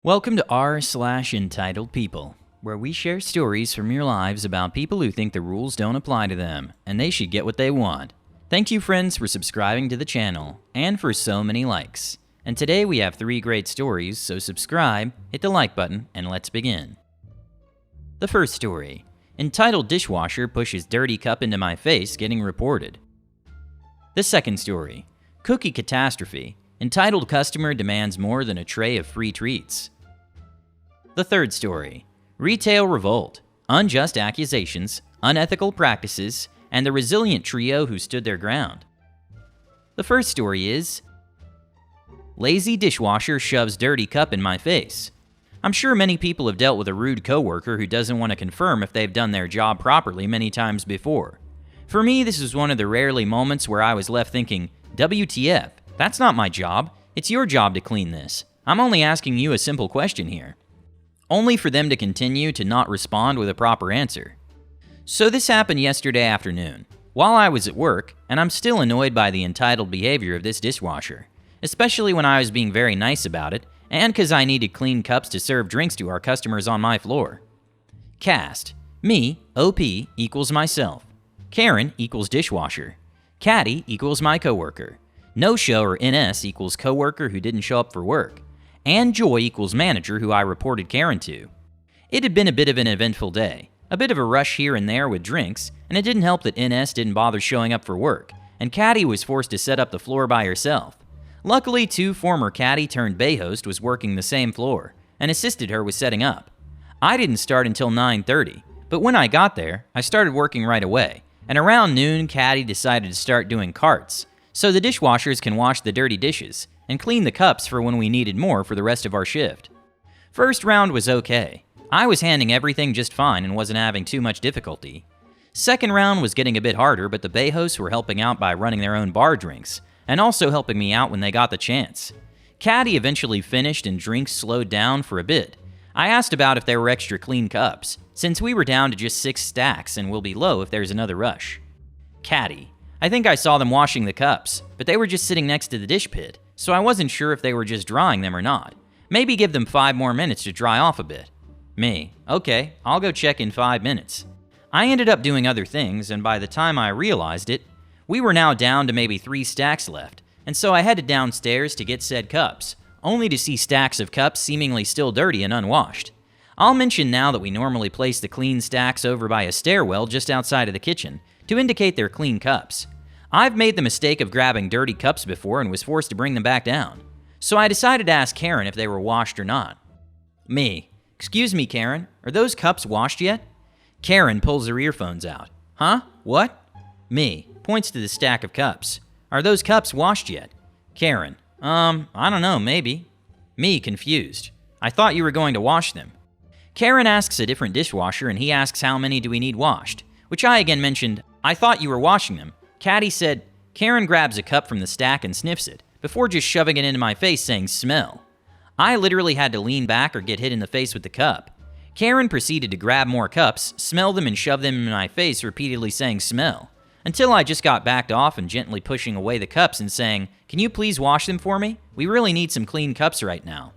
Welcome to r/Entitled People, where we share stories from your lives about people who think the rules don't apply to them, and they should get what they want. Thank you, friends, for subscribing to the channel, and for so many likes. And today we have 3 great stories, so subscribe, hit the like button, and let's begin. The first story, entitled Dishwasher Pushes Dirty Cup into My Face, getting reported. The second story, Cookie Catastrophe, entitled Customer Demands More Than a Tray of Free Treats. The third story, Retail Revolt, Unjust Accusations, Unethical Practices, and the Resilient Trio Who Stood Their Ground. The first story is, Lazy Dishwasher Shoves Dirty Cup in My Face. I'm sure many people have dealt with a rude coworker who doesn't want to confirm if they've done their job properly many times before. For me, this was one of the rarely moments where I was left thinking, WTF? That's not my job. It's your job to clean this. I'm only asking you a simple question here. Only for them to continue to not respond with a proper answer. So this happened yesterday afternoon, while I was at work, and I'm still annoyed by the entitled behavior of this dishwasher, especially when I was being very nice about it, and because I needed clean cups to serve drinks to our customers on my floor. Cast, me, OP, equals myself. Karen equals dishwasher. Caddy equals my coworker. No-show or NS equals coworker who didn't show up for work. And Joy equals manager who I reported Karen to. It had been a bit of an eventful day, a bit of a rush here and there with drinks, and it didn't help that NS didn't bother showing up for work, and Caddy was forced to set up the floor by herself. Luckily, 2 former Caddy turned bay host was working the same floor, and assisted her with setting up. I didn't start until 9:30, but when I got there, I started working right away, and around noon, Caddy decided to start doing carts, so the dishwashers can wash the dirty dishes and clean the cups for when we needed more for the rest of our shift. First round was okay. I was handling everything just fine and wasn't having too much difficulty. Second round was getting a bit harder, but the bay hosts were helping out by running their own bar drinks, and also helping me out when they got the chance. Caddy eventually finished and drinks slowed down for a bit. I asked about if there were extra clean cups, since we were down to just 6 stacks and will be low if there's another rush. Caddy, I think I saw them washing the cups, but they were just sitting next to the dish pit, so I wasn't sure if they were just drying them or not. Maybe give them 5 more minutes to dry off a bit. Me, okay, I'll go check in 5 minutes. I ended up doing other things, and by the time I realized it, we were now down to maybe 3 stacks left, and so I headed downstairs to get said cups, only to see stacks of cups seemingly still dirty and unwashed. I'll mention now that we normally place the clean stacks over by a stairwell just outside of the kitchen, to indicate they're clean cups. I've made the mistake of grabbing dirty cups before and was forced to bring them back down. So I decided to ask Karen if they were washed or not. Me, excuse me, Karen, are those cups washed yet? Karen pulls her earphones out. Huh? What? Me, points to the stack of cups. Are those cups washed yet? Karen, I don't know, maybe. Me, confused. I thought you were going to wash them. Karen asks a different dishwasher and he asks how many do we need washed, which I again mentioned, I thought you were washing them. Caddy said, Karen grabs a cup from the stack and sniffs it, before just shoving it into my face saying, smell. I literally had to lean back or get hit in the face with the cup. Karen proceeded to grab more cups, smell them and shove them in my face, repeatedly saying, smell, until I just got backed off and gently pushing away the cups and saying, can you please wash them for me? We really need some clean cups right now.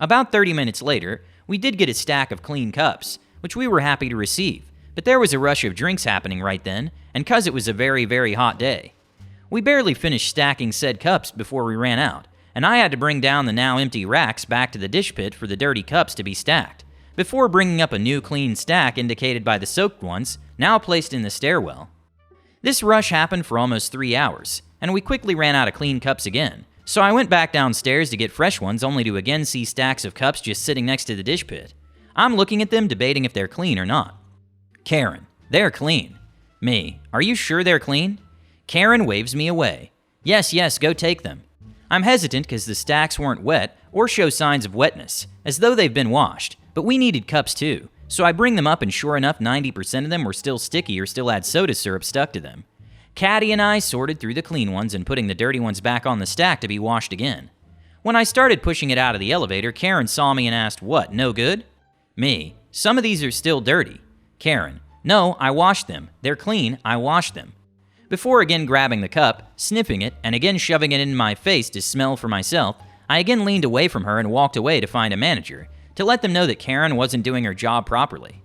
About 30 minutes later, we did get a stack of clean cups, which we were happy to receive. But there was a rush of drinks happening right then, and 'cause it was a very, very hot day. We barely finished stacking said cups before we ran out, and I had to bring down the now empty racks back to the dish pit for the dirty cups to be stacked, before bringing up a new clean stack indicated by the soaked ones, now placed in the stairwell. This rush happened for almost 3 hours, and we quickly ran out of clean cups again, so I went back downstairs to get fresh ones only to again see stacks of cups just sitting next to the dish pit. I'm looking at them debating if they're clean or not. Karen, they're clean. Me, are you sure they're clean? Karen waves me away. Yes, go take them. I'm hesitant because the stacks weren't wet or show signs of wetness, as though they've been washed, but we needed cups too, so I bring them up and sure enough 90% of them were still sticky or still had soda syrup stuck to them. Caddy and I sorted through the clean ones and putting the dirty ones back on the stack to be washed again. When I started pushing it out of the elevator, Karen saw me and asked, what, no good? Me, some of these are still dirty. Karen, no, I washed them. They're clean, I washed them. Before again grabbing the cup, sniffing it, and again shoving it in my face to smell for myself, I again leaned away from her and walked away to find a manager, to let them know that Karen wasn't doing her job properly.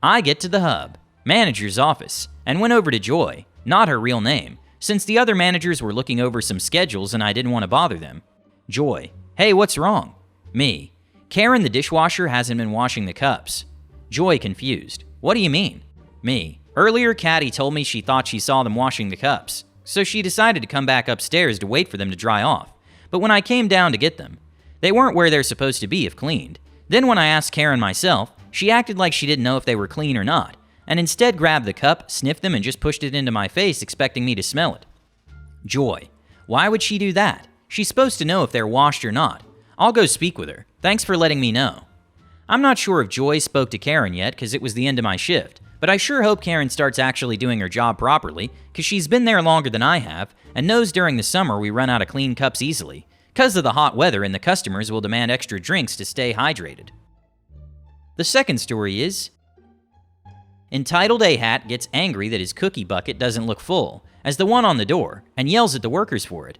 I get to the hub, manager's office, and went over to Joy, not her real name, since the other managers were looking over some schedules and I didn't want to bother them. Joy: "Hey, what's wrong?" Me: "Karen the dishwasher hasn't been washing the cups." Joy confused: "What do you mean?" Me: "Earlier, Caddy told me she thought she saw them washing the cups, so she decided to come back upstairs to wait for them to dry off. But when I came down to get them, they weren't where they're supposed to be if cleaned. Then when I asked Karen myself, she acted like she didn't know if they were clean or not, and instead grabbed the cup, sniffed them, and just pushed it into my face expecting me to smell it." Joy: "Why would she do that? She's supposed to know if they're washed or not. I'll go speak with her. Thanks for letting me know." I'm not sure if Joy spoke to Karen yet because it was the end of my shift, but I sure hope Karen starts actually doing her job properly because she's been there longer than I have and knows during the summer we run out of clean cups easily because of the hot weather and the customers will demand extra drinks to stay hydrated. The second story is Entitled A-Hat gets angry that his cookie bucket doesn't look full as the one on the door and yells at the workers for it.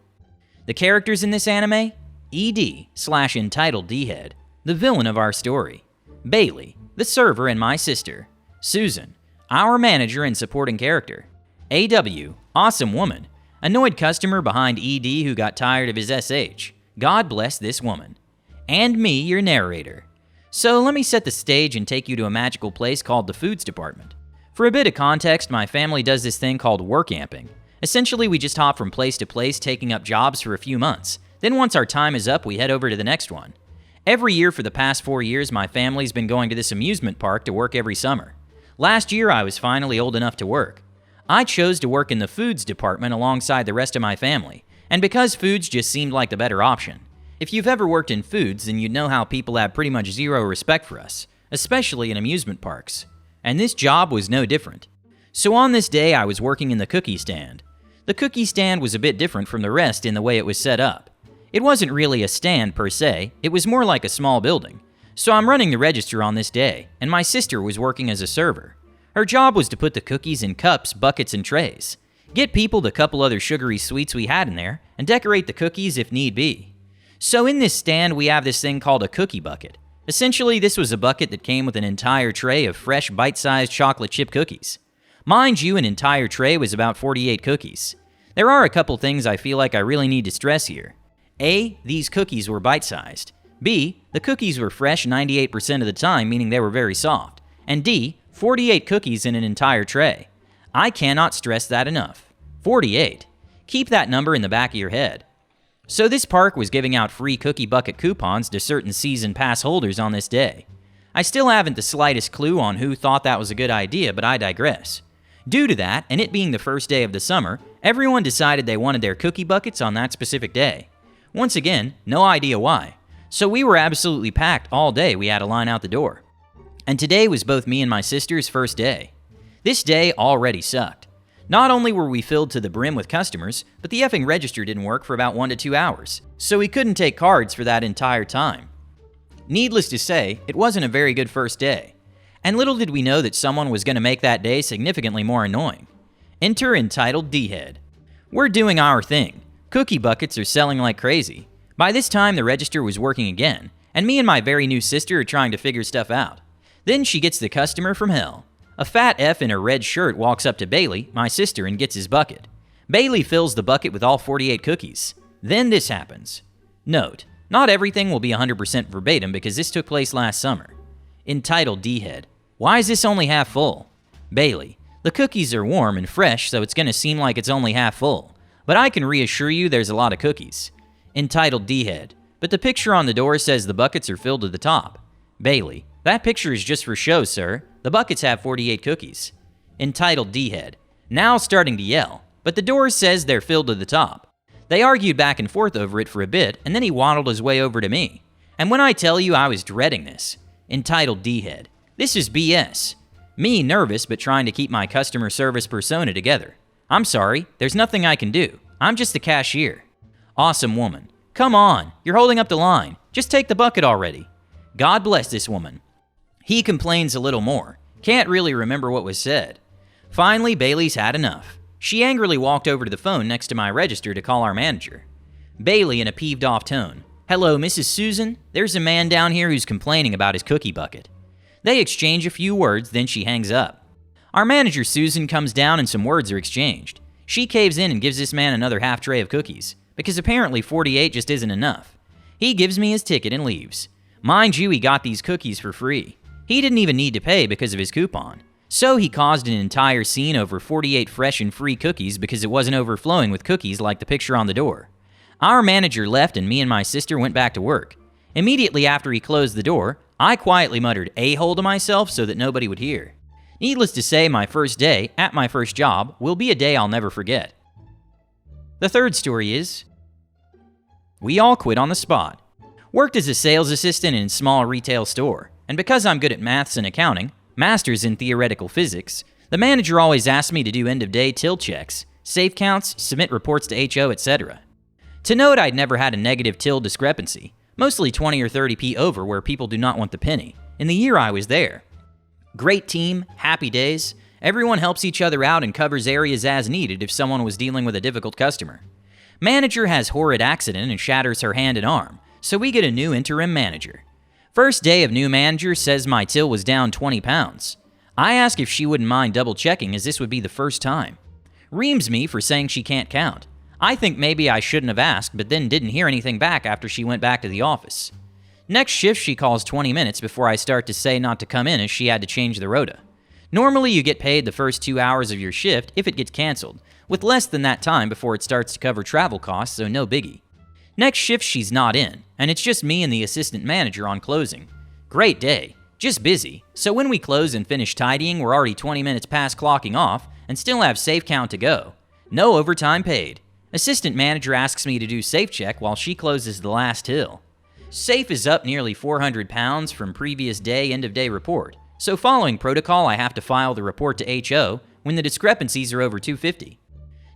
The characters in this anime: ED/Entitled D-Head, the villain of our story; Bailey, the server and my sister; Susan, our manager and supporting character; AW, awesome woman, annoyed customer behind ED who got tired of his SH. God bless this woman. And me, your narrator. So let me set the stage and take you to a magical place called the Foods Department. For a bit of context, my family does this thing called work amping. Essentially, we just hop from place to place taking up jobs for a few months. Then once our time is up, we head over to the next one. Every year for the past 4 years, my family's been going to this amusement park to work every summer. Last year, I was finally old enough to work. I chose to work in the foods department alongside the rest of my family, and because foods just seemed like the better option. If you've ever worked in foods, then you'd know how people have pretty much zero respect for us, especially in amusement parks. And this job was no different. So on this day, I was working in the cookie stand. The cookie stand was a bit different from the rest in the way it was set up. It wasn't really a stand per se, it was more like a small building. So I'm running the register on this day, and my sister was working as a server. Her job was to put the cookies in cups, buckets, and trays, get people the couple other sugary sweets we had in there, and decorate the cookies if need be. So in this stand, we have this thing called a cookie bucket. Essentially, this was a bucket that came with an entire tray of fresh, bite-sized chocolate chip cookies. Mind you, an entire tray was about 48 cookies. There are a couple things I feel like I really need to stress here. A, these cookies were bite-sized. B, the cookies were fresh 98% of the time, meaning they were very soft. And D, 48 cookies in an entire tray. I cannot stress that enough. 48. Keep that number in the back of your head. So this park was giving out free cookie bucket coupons to certain season pass holders on this day. I still haven't the slightest clue on who thought that was a good idea, but I digress. Due to that, and it being the first day of the summer, everyone decided they wanted their cookie buckets on that specific day. Once again, no idea why. So we were absolutely packed all day. We had a line out the door. And today was both me and my sister's first day. This day already sucked. Not only were we filled to the brim with customers, but the effing register didn't work for about 1 to 2 hours, so we couldn't take cards for that entire time. Needless to say, it wasn't a very good first day. And little did we know that someone was going to make that day significantly more annoying. Enter Entitled D-Head. We're doing our thing. Cookie buckets are selling like crazy. By this time, the register was working again, and me and my very new sister are trying to figure stuff out. Then she gets the customer from hell. A fat F in a red shirt walks up to Bailey, my sister, and gets his bucket. Bailey fills the bucket with all 48 cookies. Then this happens. Note, not everything will be 100% verbatim because this took place last summer. Entitled D-Head. Why is this only half full? Bailey. The cookies are warm and fresh, so it's going to seem like it's only half full. But I can reassure you there's a lot of cookies. Entitled D-Head. But the picture on the door says the buckets are filled to the top. Bailey. That picture is just for show, sir. The buckets have 48 cookies. Entitled D-Head. Now starting to yell. But the door says they're filled to the top. They argued back and forth over it for a bit, and then he waddled his way over to me. And when I tell you I was dreading this. Entitled D-Head. This is BS. Me nervous but trying to keep my customer service persona together. I'm sorry, there's nothing I can do. I'm just the cashier. Awesome woman. Come on, you're holding up the line. Just take the bucket already. God bless this woman. He complains a little more. Can't really remember what was said. Finally, Bailey's had enough. She angrily walked over to the phone next to my register to call our manager. Bailey in a peeved off tone. "Hello, Mrs. Susan. There's a man down here who's complaining about his cookie bucket." They exchange a few words, then she hangs up. Our manager, Susan, comes down and some words are exchanged. She caves in and gives this man another half tray of cookies, because apparently 48 just isn't enough. He gives me his ticket and leaves. Mind you, he got these cookies for free. He didn't even need to pay because of his coupon. So he caused an entire scene over 48 fresh and free cookies because it wasn't overflowing with cookies like the picture on the door. Our manager left and me and my sister went back to work. Immediately after he closed the door, I quietly muttered "a-hole" to myself so that nobody would hear. Needless to say, my first day at my first job will be a day I'll never forget. The third story is, we all quit on the spot. Worked as a sales assistant in a small retail store, and because I'm good at maths and accounting, masters in theoretical physics, the manager always asked me to do end-of-day till checks, safe counts, submit reports to HO, etc. To note, I'd never had a negative till discrepancy, mostly 20 or 30p over where people do not want the penny, in the year I was there. Great team, happy days, everyone helps each other out and covers areas as needed if someone was dealing with a difficult customer. Manager has horrid accident and shatters her hand and arm, so we get a new interim manager. First day of new manager says my till was down 20 pounds. I ask if she wouldn't mind double checking as this would be the first time. Reams me for saying she can't count. I think maybe I shouldn't have asked, but then didn't hear anything back after she went back to the office. Next shift she calls 20 minutes before I start to say not to come in as she had to change the rota. Normally you get paid the first 2 hours of your shift if it gets canceled, with less than that time before it starts to cover travel costs, so no biggie. Next shift she's not in, and it's just me and the assistant manager on closing. Great day, just busy, so when we close and finish tidying we're already 20 minutes past clocking off and still have safe count to go. No overtime paid. Assistant manager asks me to do safe check while she closes the last till. Safe is up nearly 400 pounds from previous day end-of-day report, so following protocol I have to file the report to HO when the discrepancies are over 250.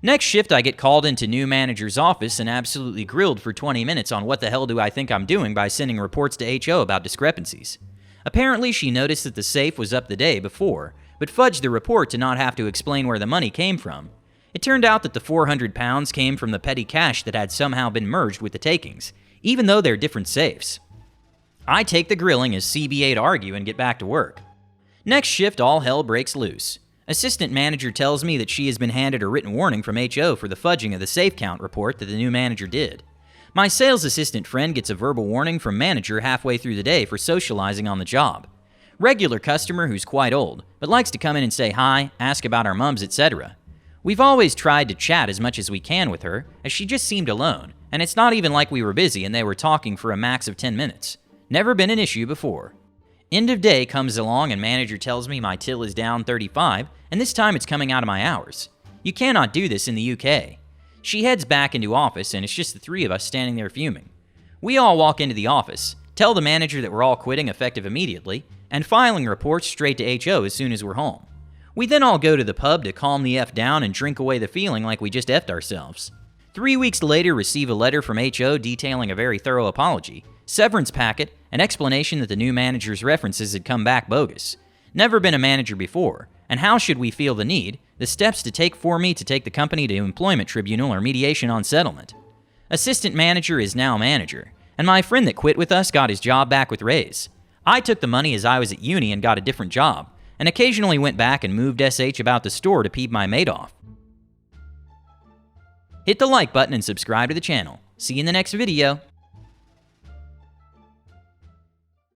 Next shift I get called into new manager's office and absolutely grilled for 20 minutes on what the hell do I think I'm doing by sending reports to HO about discrepancies. Apparently she noticed that the safe was up the day before, but fudged the report to not have to explain where the money came from. It turned out that the 400 pounds came from the petty cash that had somehow been merged with the takings, even though they're different safes. I take the grilling as CBA to argue and get back to work. Next shift all hell breaks loose. Assistant manager tells me that she has been handed a written warning from HO for the fudging of the safe count report that the new manager did. My sales assistant friend gets a verbal warning from manager halfway through the day for socializing on the job. Regular customer who's quite old, but likes to come in and say hi, ask about our mums, etc. We've always tried to chat as much as we can with her, as she just seemed alone, and it's not even like we were busy and they were talking for a max of 10 minutes. Never been an issue before. End of day comes along and manager tells me my till is down 35, and this time it's coming out of my hours. You cannot do this in the UK. She heads back into office and it's just the three of us standing there fuming. We all walk into the office, tell the manager that we're all quitting effective immediately, and filing reports straight to HO as soon as we're home. We then all go to the pub to calm the F down and drink away the feeling like we just F'd ourselves. 3 weeks later, receive a letter from HO detailing a very thorough apology, severance packet, an explanation that the new manager's references had come back bogus. Never been a manager before, and how should we feel the need, the steps to take for me to take the company to employment tribunal or mediation on settlement. Assistant manager is now manager, and my friend that quit with us got his job back with raise. I took the money as I was at uni and got a different job, and occasionally went back and moved SH about the store to peeve my mate off. Hit the like button and subscribe to the channel. See you in the next video.